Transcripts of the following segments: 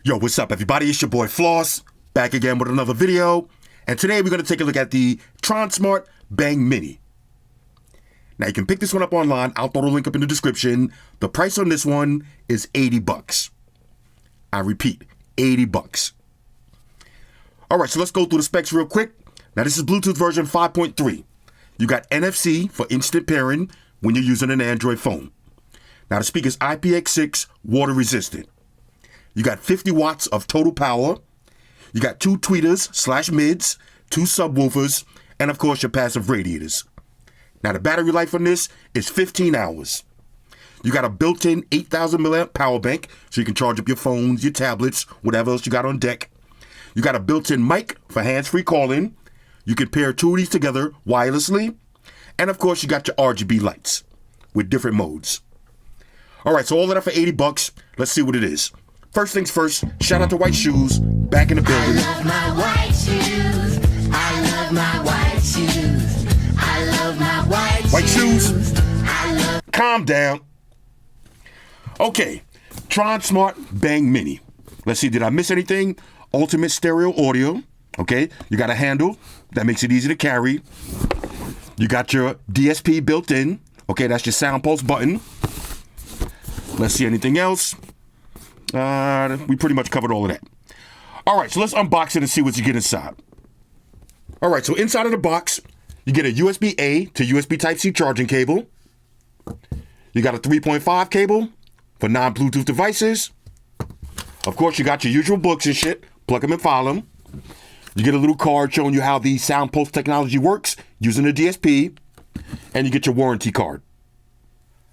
Yo, what's up, everybody? It's your boy Floss, back again with another video. And today we're going to take a look at the Tronsmart Bang Mini. Now, you can pick this one up online. I'll throw the link up in the description. The price on this one is 80 bucks. I repeat, 80 bucks. All right, so let's go through the specs real quick. Now, this is Bluetooth version 5.3. You got NFC for instant pairing when you're using an Android phone. Now, the speaker's IPX6 water resistant. You got 50 watts of total power. You got 2 tweeters / mids, 2 subwoofers, and of course your passive radiators. Now the battery life on this is 15 hours. You got a built-in 8,000 milliamp power bank, so you can charge up your phones, your tablets, whatever else you got on deck. You got a built-in mic for hands-free calling. You can pair 2 of these together wirelessly. And of course you got your RGB lights with different modes. All right, so all of that for 80 bucks. Let's see what it is. First things first, shout out to White Shoes, back in the building. I love my white shoes. I love my white shoes. I love my white shoes. I love. Calm down. Okay, Tronsmart Bang Mini. Let's see, did I miss anything? Ultimate stereo audio. Okay, you got a handle that makes it easy to carry. You got your DSP built in. Okay, that's your sound pulse button. Let's see anything else. We pretty much covered all of that. All right, so let's unbox it and see what you get inside. All right, so inside of the box, you get a USB-A to USB Type-C charging cable. You got a 3.5 cable for non-Bluetooth devices. Of course, you got your usual books and shit. Plug them and file them. You get a little card showing you how the sound pulse technology works using the DSP. And you get your warranty card.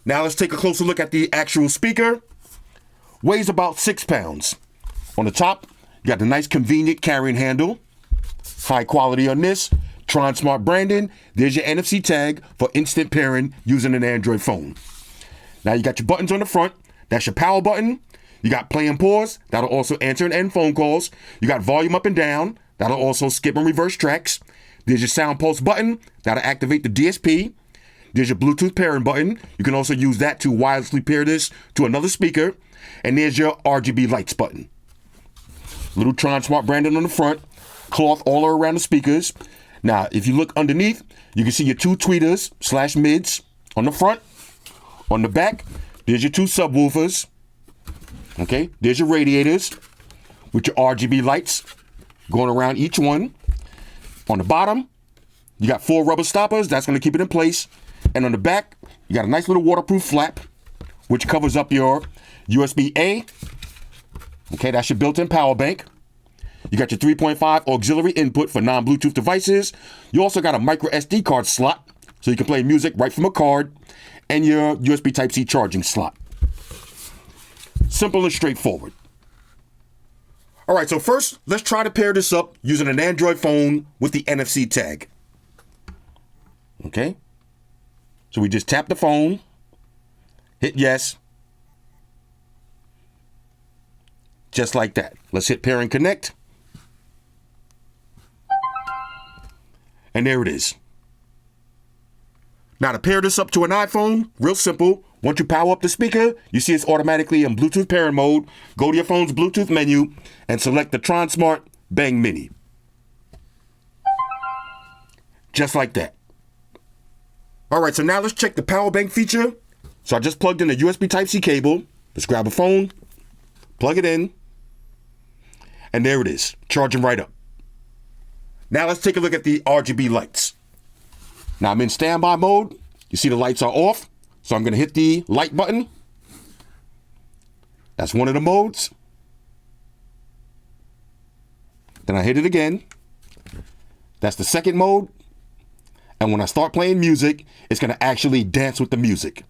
Now let's take a closer look at the actual speaker. Weighs about 6 pounds. On the top, you got the nice convenient carrying handle. High quality on this. Tronsmart branding. There's your NFC tag for instant pairing using an Android phone. Now you got your buttons on the front. That's your power button. You got play and pause. That'll also answer and end phone calls. You got volume up and down. That'll also skip and reverse tracks. There's your sound pulse button. That'll activate the DSP. There's your Bluetooth pairing button. You can also use that to wirelessly pair this to another speaker. And there's your RGB lights button. Little Tronsmart branding on the front. Cloth all around the speakers. Now, if you look underneath, you can see your 2 tweeters / mids on the front. On the back, there's your 2 subwoofers. Okay, there's your radiators with your RGB lights going around each one. On the bottom, you got 4 rubber stoppers. That's going to keep it in place. And on the back, you got a nice little waterproof flap, which covers up your USB-A. Okay, that's your built-in power bank. You got your 3.5 auxiliary input for non-Bluetooth devices. You also got a micro SD card slot, so you can play music right from a card, and your USB Type-C charging slot. Simple and straightforward. All right, so first, let's try to pair this up using an Android phone with the NFC tag. Okay. So we just tap the phone, hit yes. Just like that. Let's hit pair and connect. And there it is. Now to pair this up to an iPhone, real simple. Once you power up the speaker, you see it's automatically in Bluetooth pairing mode. Go to your phone's Bluetooth menu and select the Tronsmart Bang Mini. Just like that. All right, so now let's check the power bank feature. So I just plugged in a USB Type-C cable. Let's grab a phone, plug it in, and there it is, charging right up. Now let's take a look at the RGB lights. Now I'm in standby mode. You see the lights are off, so I'm gonna hit the light button. That's one of the modes. Then I hit it again. That's the second mode. And when I start playing music, it's going to actually dance with the music.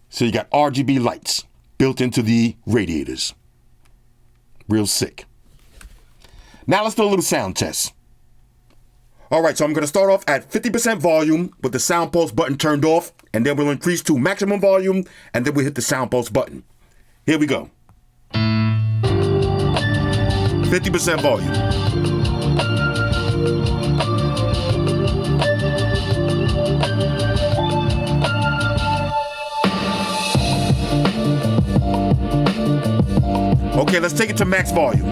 So you got RGB lights built into the radiators. Real sick. Now let's do a little sound test. All right, so I'm going to start off at 50% volume with the sound pulse button turned off, and then we'll increase to maximum volume, and then we'll hit the sound pulse button. Here we go. 50% volume. Okay, let's take it to max volume.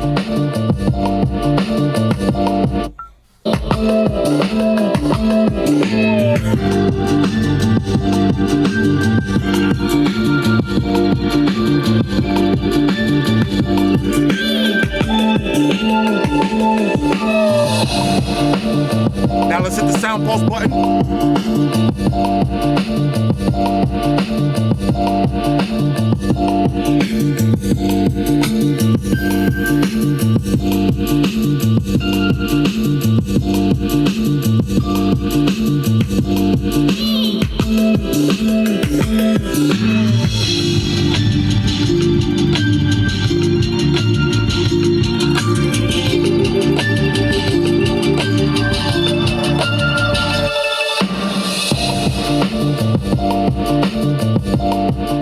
Now let's hit the sound pulse button.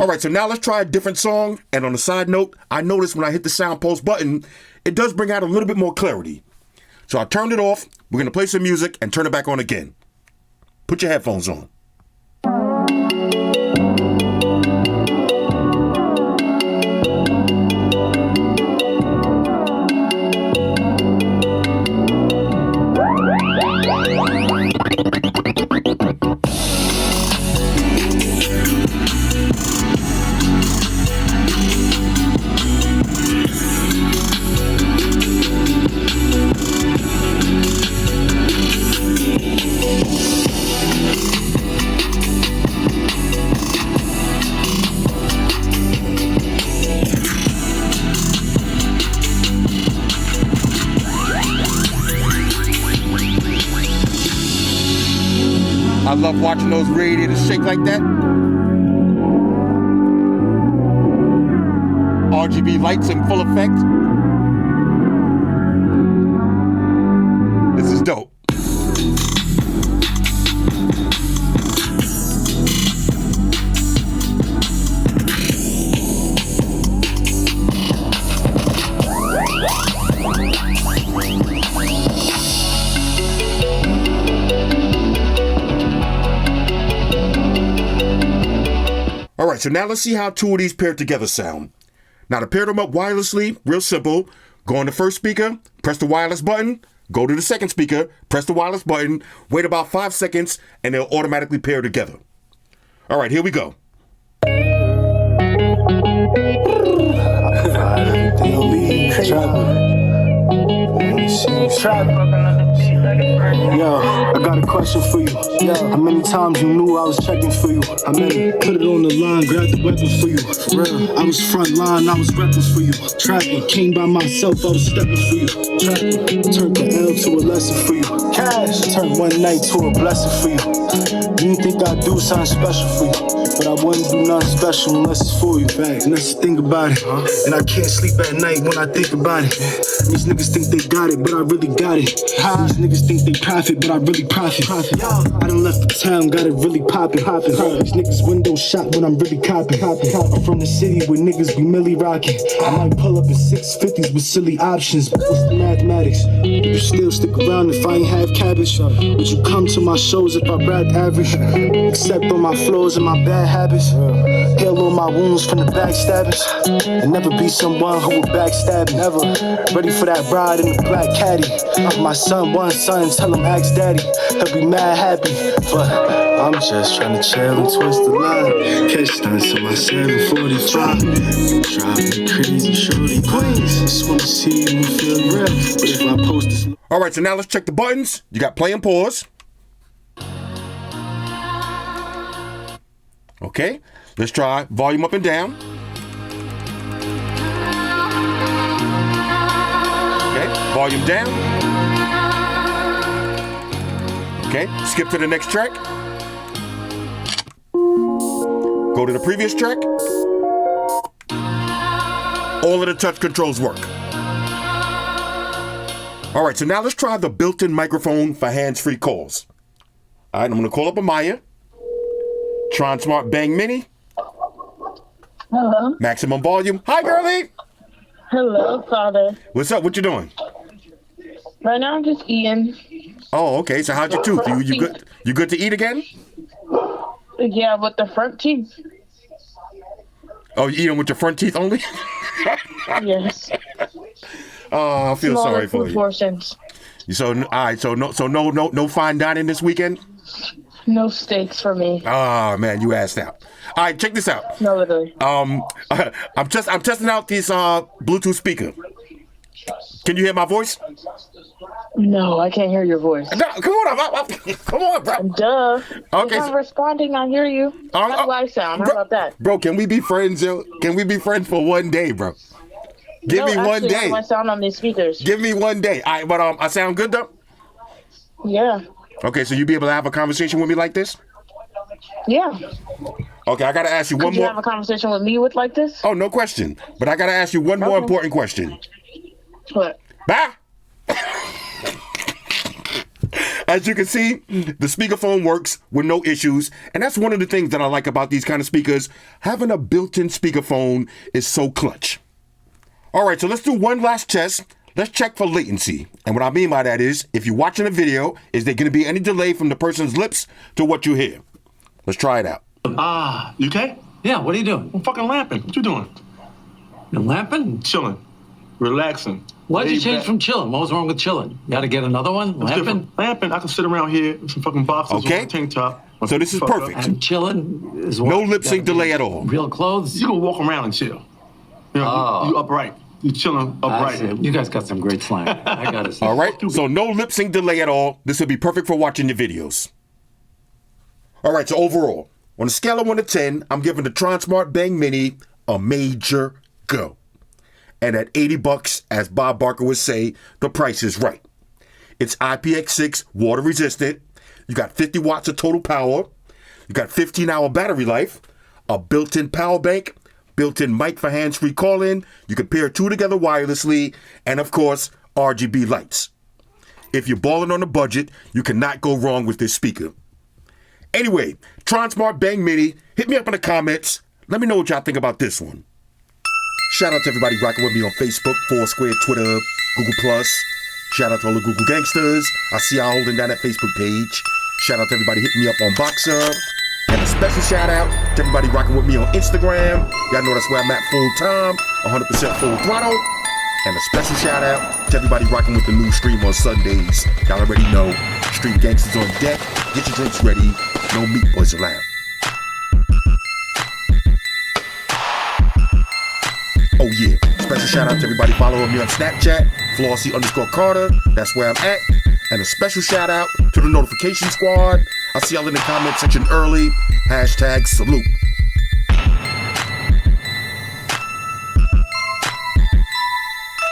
Alright, so now let's try a different song. And on a side note, I noticed when I hit the sound pulse button, it does bring out a little bit more clarity. So I turned it off. We're going to play some music and turn it back on again. Put your headphones on. I love watching those radiators shake like that. RGB lights in full effect. This is dope. Alright, so now let's see how two of these paired together sound. Now to pair them up wirelessly, real simple. Go on the first speaker, press the wireless button, go to the second speaker, press the wireless button, wait about 5 seconds, and they'll automatically pair together. Alright, here we go. Yo, I got a question for you. Yo, how many times you knew I was checking for you? How many? Put it on the line, grab the weapons for you. For real, I was front line, I was reckless for you. Trapping, came by myself, I was stepping for you. Trapping, turned the L to a lesson for you. Cash, turned one night to a blessing for you. You didn't think I'd do something special for you, but I wouldn't do nothing special unless it's for you. Facts, and that's the thing about it. And I can't sleep at night when I think about it. These niggas think they got it, but I really got it. These niggas think they profit, but I really profit. I done left the town, got it really poppin'. These niggas window shot when I'm really copping. I'm from the city where niggas be milli rockin'. I might pull up in 650s with silly options, but what's the mathematics? Would you still stick around if I ain't have cabbage? Would you come to my shows if I rap average? Except on my flaws and my bad habits. Heal all my wounds from the backstabbers. And never be someone who will backstab me. Never. Ready for that ride in the black caddy. My son, one son, tell him ask daddy. He'll be mad happy, but I'm just trying to chill and twist the line. Catch stunts on my 745. Drive me crazy, shorty queens. Just wanna see you and feel real. But if I post this. Alright, so now let's check the buttons. You got play and pause. Okay, let's try volume up and down. Okay, volume down. Okay, skip to the next track. Go to the previous track. All of the touch controls work. All right, so now let's try the built-in microphone for hands-free calls. All right, I'm gonna call up Amaya. Tronsmart Bang Mini. Hello. Maximum volume. Hi, girlie. Hello, Father. What's up? What you doing? Right now I'm just eating. Oh, okay. So how's your tooth? You good? You good to eat again? Yeah, with the front teeth. Oh, you eat them with your front teeth only? Yes. Oh, I feel Smaller sorry for food you. portions. So, all right. So no fine dining this weekend. No steaks for me. Oh man, you asked out. All right, check this out. No, literally. I'm testing out this Bluetooth speaker. Can you hear my voice? No, I can't hear your voice. No, come on, come on, bro. Duh. Okay, If I'm responding, I hear you. How do I sound? How about that? Bro, can we be friends, yo? Can we be friends for one day, bro? Give me one actually, day. How do I sound on these speakers? Give me one day. All right, but I sound good though. Yeah. Okay, so you be able to have a conversation with me like this? Yeah. Okay, I gotta ask you one Could you more. have a conversation with me with like this? Oh, no question. But I gotta ask you one more Okay. important question. What? Bye. As you can see, the speakerphone works with no issues, and that's one of the things that I like about these kind of speakers. Having a built-in speakerphone is so clutch. All right, so let's do one last test. Let's check for latency. And what I mean by that is, if you're watching a video, is there going to be any delay from the person's lips to what you hear? Let's try it out. You okay? Yeah, what are you doing? I'm fucking lamping. What you doing? You're lamping? Chilling. Relaxing. Why'd you Laid change back. from chilling? What was wrong with chilling? You gotta get another one? It's Lamping? different. Lamping, I can sit around here with some fucking boxers Okay. with a tank top. So this is Fuck up. perfect. And chilling is what? No lip sync Gotta be delay at all. Real clothes? You can walk around and chill. You know, Oh. you upright. You chilling I upright. see. You guys got some great slang. I gotta say. All right, so no lip sync delay at all. This would be perfect for watching your videos. All right, so overall, on a scale of 1 to 10, I'm giving the Tronsmart Bang Mini a major go. And at $80, as Bob Barker would say, the price is right. It's IPX6 water resistant. You got 50 watts of total power. You got 15-hour battery life, a built-in power bank, built-in mic for hands-free call-in. You can pair two together wirelessly, and of course, RGB lights. If you're balling on a budget, you cannot go wrong with this speaker. Anyway, Tronsmart Bang Mini, hit me up in the comments. Let me know what y'all think about this one. Shout out to everybody rocking with me on Facebook, Foursquare, Twitter, Google+. Shout out to all the Google gangsters. I see y'all holding down that Facebook page. Shout out to everybody hitting me up on Boxer. And a special shout out to everybody rocking with me on Instagram. Y'all know that's where I'm at full time, 100% full throttle. And a special shout out to everybody rocking with the new stream on Sundays. Y'all already know, Street Gangsters on deck. Get your drinks ready. No meat boys allowed. Oh yeah, special shout out to everybody following me on Snapchat, Flossy_Carter, that's where I'm at. And a special shout out to the notification squad. I see y'all in the comment section early. Hashtag salute.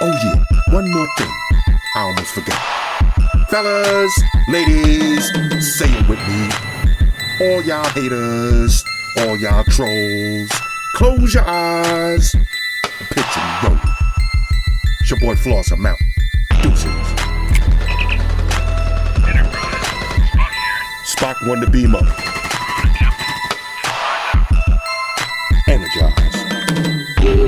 Oh yeah, one more thing. I almost forgot. Fellas, ladies, say it with me. All y'all haters, all y'all trolls, close your eyes. Picture me rolling. It's your boy Floss, I'm out. Deuces. Spock won the beam up. Energize.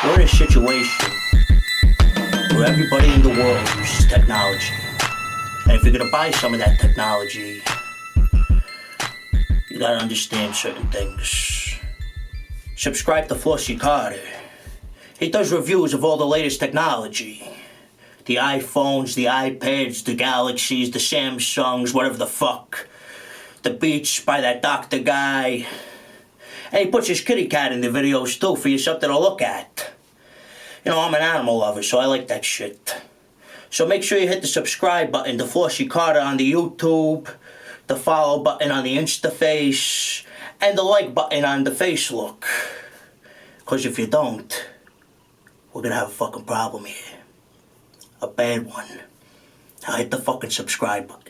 We're in a situation where everybody in the world uses technology. And if you're gonna buy some of that technology, you gotta understand certain things. Subscribe to Flossy Carter. He does reviews of all the latest technology. The iPhones, the iPads, the Galaxies, the Samsungs, whatever the fuck. The Beats by that doctor guy. And he puts his kitty cat in the videos too for you something to look at. You know, I'm an animal lover, so I like that shit. So make sure you hit the subscribe button, the Flossy Carter on the YouTube, the follow button on the Instaface, and the like button on the Facelook. Because if you don't, we're gonna have a fucking problem here. A bad one. Now hit the fucking subscribe button.